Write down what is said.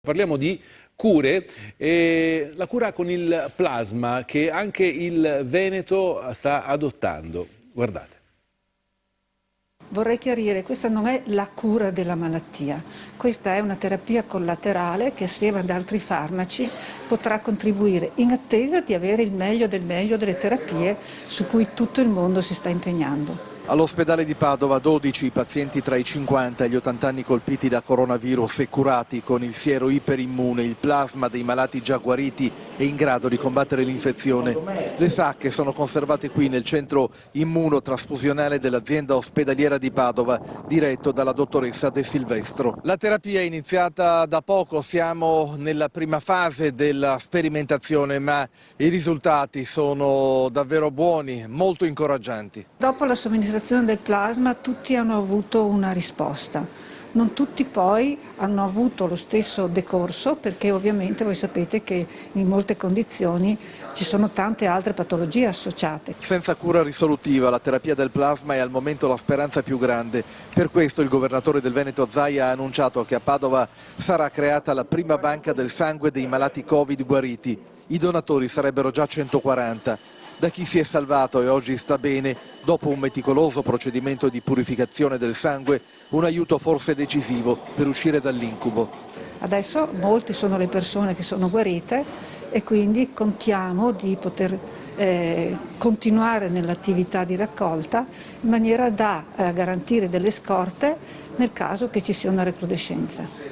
Parliamo di cure, la cura con il plasma che anche il Veneto sta adottando. Guardate. Vorrei chiarire, questa non è la cura della malattia, questa è una terapia collaterale che assieme ad altri farmaci potrà contribuire in attesa di avere il meglio delle terapie su cui tutto il mondo si sta impegnando. All'ospedale di Padova 12 pazienti tra i 50 e gli 80 anni colpiti da coronavirus e curati con il siero iperimmune, il plasma dei malati già guariti e in grado di combattere l'infezione. Le sacche sono conservate qui nel centro immunotrasfusionale dell'azienda ospedaliera di Padova, diretto dalla dottoressa De Silvestro. La terapia è iniziata da poco, siamo nella prima fase della sperimentazione, ma i risultati sono davvero buoni, molto incoraggianti. Dopo la somministrazione del plasma tutti hanno avuto una risposta, non tutti poi hanno avuto lo stesso decorso perché ovviamente voi sapete che in molte condizioni ci sono tante altre patologie associate. Senza cura risolutiva la terapia del plasma è al momento la speranza più grande, per questo il governatore del Veneto Zaia ha annunciato che a Padova sarà creata la prima banca del sangue dei malati Covid guariti, i donatori sarebbero già 140. Da chi si è salvato e oggi sta bene, dopo un meticoloso procedimento di purificazione del sangue, un aiuto forse decisivo per uscire dall'incubo. Adesso molte sono le persone che sono guarite e quindi contiamo di poter continuare nell'attività di raccolta in maniera da garantire delle scorte nel caso che ci sia una recrudescenza.